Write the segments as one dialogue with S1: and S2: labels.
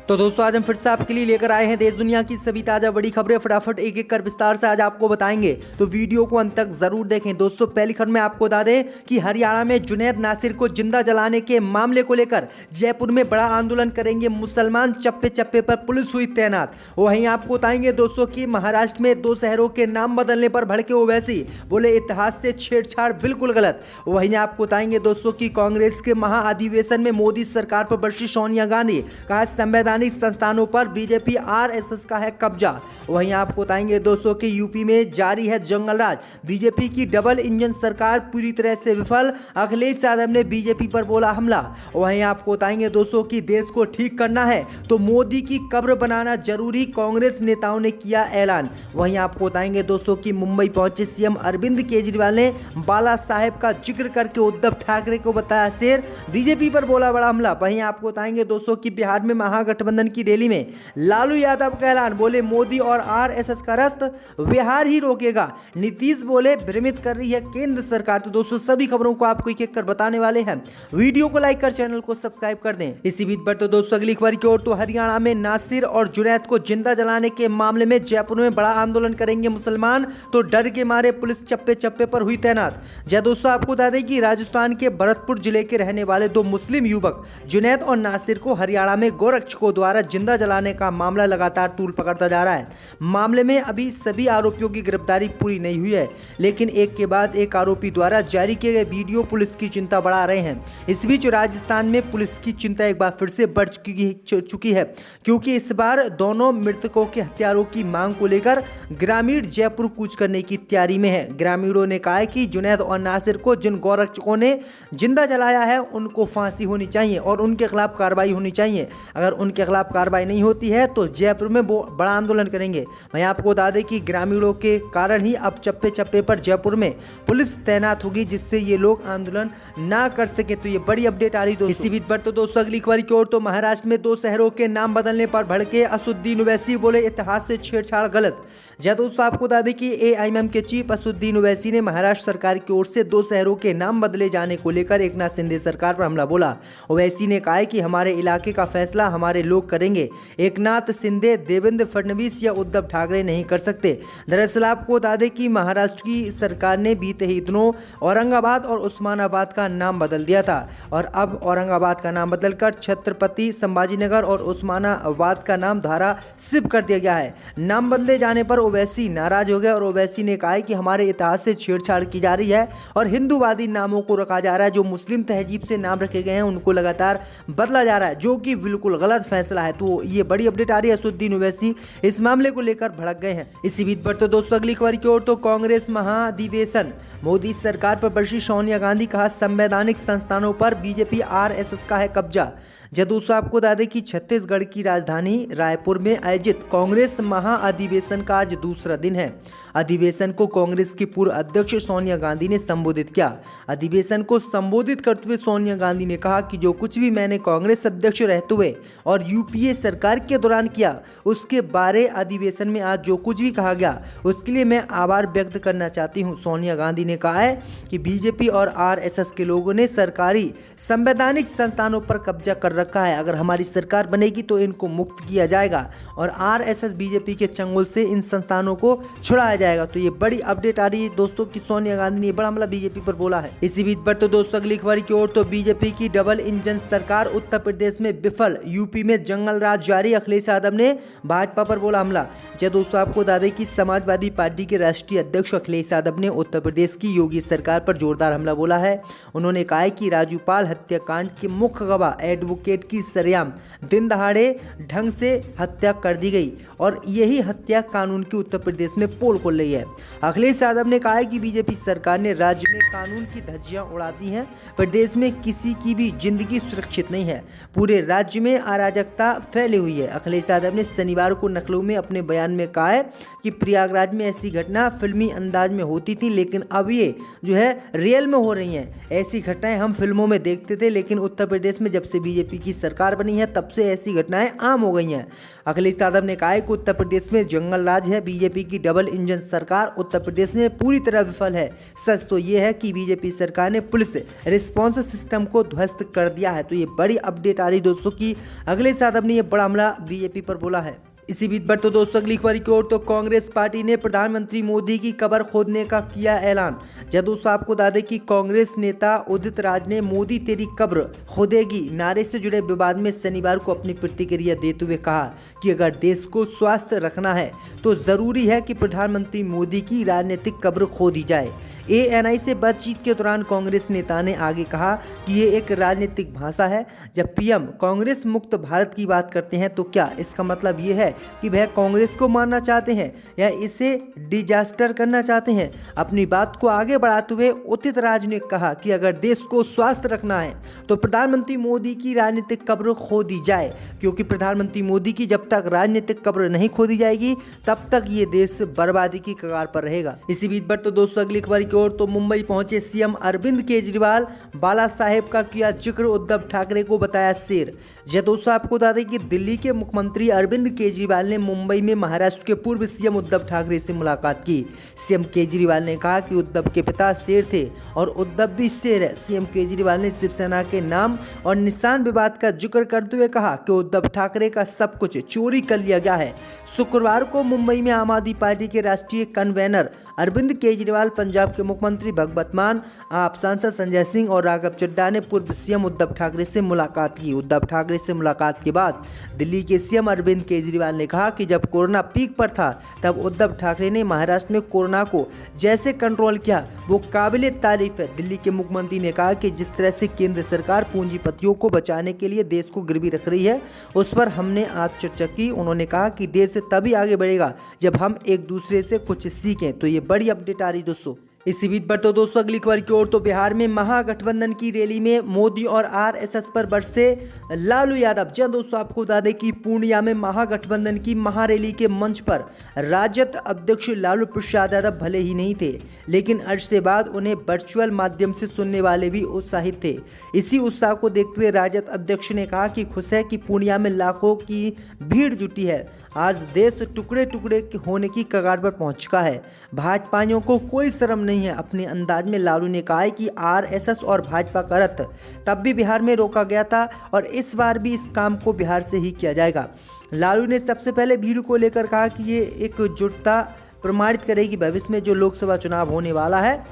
S1: तो दोस्तों आज हम फिर से आपके लिए लेकर आए हैं देश दुनिया की सभी ताजा बड़ी खबरें। फटाफट एक एक कर विस्तार से आज आपको बताएंगे, तो वीडियो को अंत तक जरूर देखें। दोस्तों पहली खबर में आपको बता दें कि हरियाणा में जुनैद नासिर को जिंदा जलाने के मामले को लेकर जयपुर में बड़ा आंदोलन करेंगे मुसलमान, चप्पे चप्पे पर पुलिस हुई तैनात। वहीं आपको बताएंगे दोस्तों की महाराष्ट्र में 2 शहरों के नाम बदलने पर भड़के ओवैसी, बोले इतिहास से छेड़छाड़ बिल्कुल गलत। वहीं आपको बताएंगे दोस्तों की कांग्रेस के महाअधिवेशन में मोदी सरकार पर बरसी सोनिया गांधी, कहा संवैधानिक संस्थानों पर बीजेपी आरएसएस का है कब्जा। वहीं आपको बताएंगे दोस्तों कि यूपी में जारी है जंगल राज, बीजेपी की डबल इंजन सरकार पूरी तरह से विफल, अखिलेश यादव ने बीजेपी पर बोला हमला। वहीं आपको बताएंगे दोस्तों कि देश को ठीक करना है तो मोदी की कब्र बनाना जरूरी, कांग्रेस नेताओं ने किया ऐलान। वहीं आपको बताएंगे दोस्तों कि मुंबई पहुंचे सीएम अरविंद केजरीवाल ने बाला साहेब का जिक्र करके उद्धव ठाकरे को बताया शेर, बीजेपी पर बोला बड़ा हमला। वहीं आपको बताएंगे दोस्तों कि बिहार में महागठबंधन की रैली में लालू यादव का ऐलान, बोले मोदी और आरएसएस का रास्ता बिहार ही रोकेगा। नीतीश बोले भ्रमित कर रही है केंद्र सरकार। तो दोस्तों सभी खबरों को आपको एक एक कर बताने वाले हैं, वीडियो को लाइक कर चैनल को सब्सक्राइब कर दें। इसी बीच पर तो दोस्तों अगली खबर की ओर, तो हरियाणा में नासिर और जुनैद को जिंदा जलाने के मामले में जयपुर में बड़ा आंदोलन करेंगे मुसलमान, तो डर के मारे पुलिस चप्पे चप्पे पर हुई तैनात। जय दोस्तों आपको बता दें कि राजस्थान के भरतपुर जिले के रहने वाले 2 मुस्लिम युवक जुनैद और नासिर को हरियाणा में गोरक्षकों द्वारा जिंदा जलाने का मामला लगातार तूल पकड़ता जा रहा है। मामले में अभी सभी आरोपियों की गिरफ्तारी पूरी नहीं हुई है, लेकिन एक के बाद एक आरोपी द्वारा जारी किए गए वीडियो पुलिस की चिंता बढ़ा रहे हैं। इस बीच राजस्थान में पुलिस की चिंता एक बार फिर से बढ़ चुकी है, क्योंकि इस बार दोनों मृतकों के हत्यारों की मांग को लेकर ग्रामीण जयपुर कूच करने की तैयारी में है। ग्रामीणों ने कहा है कि जुनैद और नासिर को जिन गोरक्षकों ने जिंदा जलाया है उनको फांसी होनी चाहिए और उनके खिलाफ कार्रवाई होनी चाहिए। अगर उनके खिलाफ कार्रवाई नहीं होती है तो जयपुर में वो बड़ा आंदोलन करेंगे। मैं आपको बता दें कि ग्रामीणों के कारण ही अब चप्पे चप्पे पर जयपुर में पुलिस तैनात होगी, जिससे ये लोग आंदोलन ना कर सके। तो ये बड़ी अपडेट आ रही दोस्तों। इसी बीच पर तो दोस्तों अगली खबर की ओर, तो महाराष्ट्र में 2 शहरों के नाम बदलने पर भड़के असदुद्दीन ओवैसी, बोले इतिहास से छेड़छाड़ गलत। जय दोस्तों आपको बता दें कि एआईएमएम के चीफ असदुद्दीन ओवैसी ने महाराष्ट्र सरकार की ओर से 2 शहरों के नाम बदले जाने को लेकर एकनाथ शिंदे सरकार पर हमला बोला। ओवैसी ने कहा कि हमारे इलाके का फैसला हमारे लोग करेंगे, एकनाथ शिंदे, देवेंद्र फडणवीस या उद्धव ठाकरे नहीं कर सकते। दरअसल आपको बता दें कि महाराष्ट्र की सरकार ने बीते ही दिनों औरंगाबाद और उस्मानाबाद का नाम बदल दिया था, और अब औरंगाबाद का नाम बदलकर छत्रपति संभाजीनगर और उस्मानाबाद का नाम धारा शिव कर दिया गया है। नाम बदले जाने पर ओवैसी नाराज हो गया और ओवैसी ने कहा कि हमारे इतिहास से छेड़छाड़ की जा रही है और हिंदूवादी नामों को रखा जा रहा है। जो मुस्लिम तहजीब से नाम रखे गए हैं उनको लगातार बदला जा रहा है, जो कि बिल्कुल गलत फैसला है। तो ये बड़ी अपडेट आ रही है, असदुद्दीन ओवैसी इस मामले को लेकर भड़क गए हैं। इसी बीच पर तो दोस्तों अगली खबर की ओर, तो कांग्रेस महाधिवेशन, मोदी सरकार पर बरसी सोनिया गांधी, कहा संवैधानिक संस्थानों पर बीजेपी आरएसएस का है कब्जा। जब दोस्तों आपको बता दें कि छत्तीसगढ़ की राजधानी रायपुर में आयोजित कांग्रेस महाअधिवेशन का आज दूसरा दिन है। अधिवेशन को कांग्रेस की पूर्व अध्यक्ष सोनिया गांधी ने संबोधित किया। अधिवेशन को संबोधित करते हुए सोनिया गांधी ने कहा कि जो कुछ भी मैंने कांग्रेस अध्यक्ष रहते हुए और यूपीए सरकार के दौरान किया, उसके बारे अधिवेशन में आज जो कुछ भी कहा गया उसके लिए मैं आभार व्यक्त करना चाहती हूँ। सोनिया गांधी ने कहा है कि बीजेपी और आरएसएस के लोगों ने सरकारी संवैधानिक संस्थानों पर कब्जा कर रखा है। अगर हमारी सरकार बनेगी तो इनको मुक्त किया जाएगा और आरएसएस बीजेपी के चंगुल से इन संस्थानों को छुड़ाया जाएगा। तो ये बड़ी अपडेट आ रही है दोस्तों कि सोनिया गांधी ने बड़ा हमला बीजेपी पर बोला है। इसी बीच पर तो दोस्तों अगली खबर की ओर, तो बीजेपी की डबल इंजन सरकार उत्तर प्रदेश में विफल, यूपी में जंगल राज जारी, अखिलेश यादव ने भाजपा पर बोला हमला। जय दोस्तों आपको बता दें कि समाजवादी पार्टी के राष्ट्रीय अध्यक्ष अखिलेश यादव ने उत्तर प्रदेश की योगी सरकार पर जोरदार हमला बोला है। उन्होंने कहा है कि राजूपाल हत्याकांड के मुख्य गवाह एडवोकेट की सरेआम दिन दहाड़े ढंग से हत्या कर दी गई और यही हत्या कानून की उत्तर प्रदेश में पोल खोल रही है। अखिलेश यादव ने कहा है कि बीजेपी सरकार ने राज्य में कानून की धज्जियां उड़ा दी हैं, प्रदेश में किसी की भी जिंदगी सुरक्षित नहीं है, पूरे राज्य में अराजकता फैली हुई है। अखिलेश यादव ने शनिवार को लखनऊ में अपने बयान में कहा है कि प्रयागराज में ऐसी घटना फिल्मी अंदाज में होती थी, लेकिन अब ये जो है रियल में हो रही हैं। ऐसी घटनाएं हम फिल्मों में देखते थे, लेकिन उत्तर प्रदेश में जब से बीजेपी की सरकार बनी है तब से ऐसी घटनाएं आम हो गई हैं। अखिलेश यादव ने कहा है कि उत्तर प्रदेश में जंगल राज है, बीजेपी की डबल इंजन सरकार उत्तर प्रदेश में पूरी तरह विफल है। सच तो ये है कि बीजेपी सरकार ने पुलिस रिस्पॉन्स सिस्टम को ध्वस्त कर दिया है। तो ये बड़ी अपडेट आ रही दोस्तों की अखिलेश यादव ने ये बड़ा हमला बीजेपी पर बोला है। इसी बीच बढ़ते दोस्तों अगली खबर की ओर, तो कांग्रेस पार्टी ने प्रधानमंत्री मोदी की कब्र खोदने का किया ऐलान। जब दोस्तों आपको बता दें कि कांग्रेस नेता उदित राज ने मोदी तेरी कब्र खोदेगी नारे से जुड़े विवाद में शनिवार को अपनी प्रतिक्रिया देते हुए कहा कि अगर देश को स्वस्थ रखना है तो जरूरी है कि प्रधानमंत्री मोदी की राजनीतिक कब्र खोदी जाए। एएनआई से बातचीत के दौरान कांग्रेस नेता ने आगे कहा कि ये एक राजनीतिक भाषा है। जब पीएम कांग्रेस मुक्त भारत की बात करते हैं तो क्या इसका मतलब ये है कि वह कांग्रेस को मारना चाहते हैं या इसे डिजास्टर करना चाहते हैं? अपनी बात को आगे बढ़ाते हुए उदित राज ने कहा कि अगर देश को स्वस्थ रखना है तो प्रधानमंत्री मोदी की राजनीतिक कब्र खोदी जाए, क्योंकि प्रधानमंत्री मोदी की जब तक राजनीतिक कब्र नहीं खोदी जाएगी तब तक ये देश बर्बादी की कगार पर रहेगा। इसी बीच पर तो दोस्तों अगली खबर की ओर, तो मुंबई पहुंचे सीएम अरविंद केजरीवाल, बाला साहेब का किया जिक्र, उद्धव ठाकरे को बताया शेर। जय दोस्तों आपको बता दें कि दिल्ली के मुख्यमंत्री अरविंद केजरीवाल ने मुंबई में महाराष्ट्र के पूर्व सीएम उद्धव ठाकरे से मुलाकात की। सीएम केजरीवाल ने कहा कि उद्धव के पिता शेर थे और उद्धव भी शेर है। सीएम केजरीवाल ने शिवसेना के नाम और निशान विवाद का जिक्र करते हुए कहा कि उद्धव ठाकरे का सब कुछ चोरी कर लिया गया है। शुक्रवार को मुंबई में आम आदमी पार्टी के राष्ट्रीय कन्वेनर अरविंद केजरीवाल, पंजाब के मुख्यमंत्री भगवत मान, आप सांसद संजय सिंह और राघव चड्ढा ने पूर्व सीएम उद्धव ठाकरे से मुलाकात की। उद्धव ठाकरे से मुलाकात के बाद दिल्ली के सीएम अरविंद केजरीवाल ने कहा कि जब कोरोना पीक पर था तब उद्धव ठाकरे ने महाराष्ट्र में कोरोना को जैसे कंट्रोल किया वो काबिले तारीफ है। दिल्ली के मुख्यमंत्री ने कहा कि जिस तरह से केंद्र सरकार पूंजीपतियों को बचाने के लिए देश को गिरवी रख रही है उस पर हमने आज चर्चा की। उन्होंने कहा कि देश तभी आगे बढ़ेगा जब हम एक दूसरे से कुछ सीखें। तो ये बड़ी अपडेट आ रही दोस्तों। इसी बीच पर तो दोस्तों अगली खबर की ओर, तो बिहार में महागठबंधन की रैली में मोदी और आरएसएस पर बरसे लालू यादव। जब दोस्तों आपको बता दें कि पूर्णिया में महागठबंधन की महारैली के मंच पर राजद अध्यक्ष लालू प्रसाद यादव भले ही नहीं थे, लेकिन अरसे बाद उन्हें वर्चुअल माध्यम से सुनने वाले भी उत्साहित थे। इसी उत्साह को देखते हुए राजद अध्यक्ष ने कहा कि खुश है कि पूर्णिया में लाखों की भीड़ जुटी है। आज देश टुकड़े टुकड़े होने की कगार पर पहुंच चुका है। भाजपाइयों को कोई शर्म नहीं है। अपने अंदाज में लालू ने कहा है कि आरएसएस और भाजपा का रथ तब भी बिहार में रोका गया था और इस बार भी इस काम को बिहार से ही किया जाएगा। लालू ने सबसे पहले भीड़ को लेकर कहा कि ये एकजुटता प्रमाणित करेगी भविष्य में जो लोकसभा चुनाव होने वाला है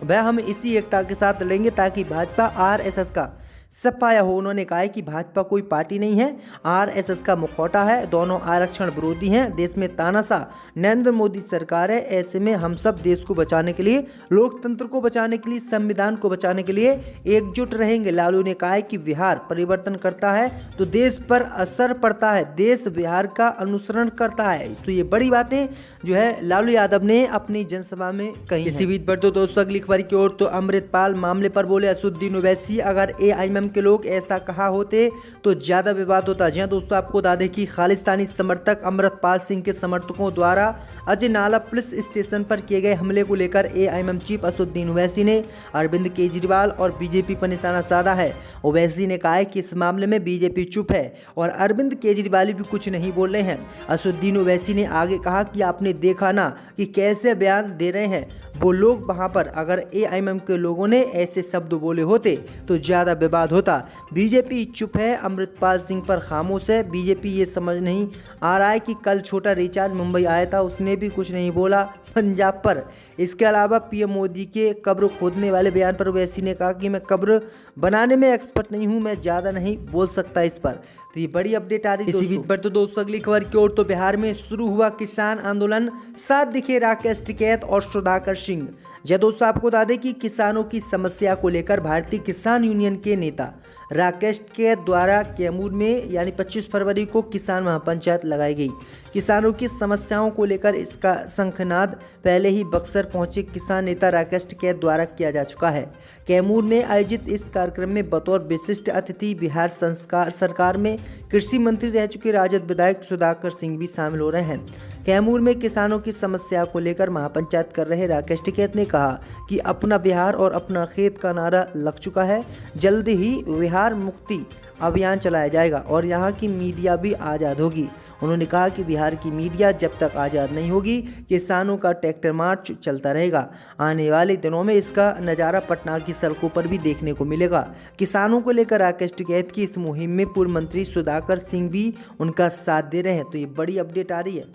S1: वह हम इसी एकता के साथ लड़ेंगे ताकि भाजपा आरएसएस का सफाया हो। उन्होंने कहा है कि भाजपा कोई पार्टी नहीं है, आरएसएस का मुखौटा है। दोनों आरक्षण विरोधी हैं। देश में तानाशाह नरेंद्र मोदी सरकार है। ऐसे में हम सब देश को बचाने के लिए, लोकतंत्र को बचाने के लिए, संविधान को बचाने के लिए एकजुट रहेंगे। लालू ने कहा है कि बिहार परिवर्तन करता है तो देश पर असर पड़ता है, देश बिहार का अनुसरण करता है। तो ये बड़ी बातें जो है लालू यादव ने अपनी जनसभा में कही। इसी बीच पर तो दोस्तों अगली खबर की ओर, तो अमृतपाल मामले पर बोले असदुद्दीन ओवैसी, अगर एआईएमआईएम के लोग ऐसा कहा होते तो ज्यादा विवाद होता। जी दोस्तों आपको बता दें कि खालिस्तानी समर्थक अमृतपाल सिंह के समर्थकों द्वारा अजय नाला पुलिस स्टेशन पर किए गए हमले को लेकर एआईएमआईएम चीफ असदुद्दीन ओवैसी ने अरविंद केजरीवाल और बीजेपी पर निशाना साधा है। ओवैसी ने कहा है कि इस मामले में बीजेपी चुप है और अरविंद केजरीवाल भी कुछ नहीं बोल रहे हैं। असदुद्दीन ओवैसी ने आगे कहा कि आपने देखा ना कि कैसे बयान दे रहे हैं वो लोग वहां पर। अगर एआईएमआईएम के लोगों ने ऐसे शब्द बोले होते तो ज्यादा विवाद होता। बीजेपी चुप है, अमृतपाल सिंह पर खामोश है। बीजेपी ये समझ नहीं आ रहा है कि कल छोटा रिचार्ज मुंबई आया था, उसने भी कुछ नहीं बोला पंजाब पर। इसके अलावा पीएम मोदी के कब्र खोदने वाले बयान पर ओवैसी ने कहा कि मैं कब्र बनाने में एक्सपर्ट नहीं हूं, मैं ज्यादा नहीं बोल सकता इस पर। तो ये बड़ी अपडेट आ रही है। इसी बीच पर तो दोस्तों अगली खबर की ओर, तो बिहार में शुरू हुआ किसान आंदोलन, साथ दिखे राकेश टिकैत और सुधाकर सिंह। जय दोस्तों आपको बता दें कि किसानों की समस्या को लेकर भारतीय किसान यूनियन के नेता राकेश टिकैत द्वारा कैमूर में यानी 25 फरवरी को किसान महापंचायत लगाई गई। किसानों की समस्याओं को लेकर इसका शंखनाद पहले ही बक्सर पहुंचे किसान नेता राकेश टिकैत द्वारा किया जा चुका है। कैमूर में आयोजित इस कार्यक्रम में बतौर विशिष्ट अतिथि बिहार सरकार में कृषि मंत्री रह चुके राजद विधायक सुधाकर सिंह भी शामिल हो रहे हैं। कैमूर में किसानों की समस्या को लेकर महापंचायत कर रहे राकेश टिकैत ने कहा कि अपना बिहार और अपना खेत का नारा लग चुका है। जल्द ही बिहार मुक्ति अभियान चलाया जाएगा और यहाँ की मीडिया भी आज़ाद होगी। उन्होंने कहा कि बिहार की मीडिया जब तक आज़ाद नहीं होगी, किसानों का ट्रैक्टर मार्च चलता रहेगा। आने वाले दिनों में इसका नज़ारा पटना की सड़कों पर भी देखने को मिलेगा। किसानों को लेकर राकेश टिकैत की इस मुहिम में पूर्व मंत्री सुधाकर सिंह भी उनका साथ दे रहे हैं। तो ये बड़ी अपडेट आ रही है।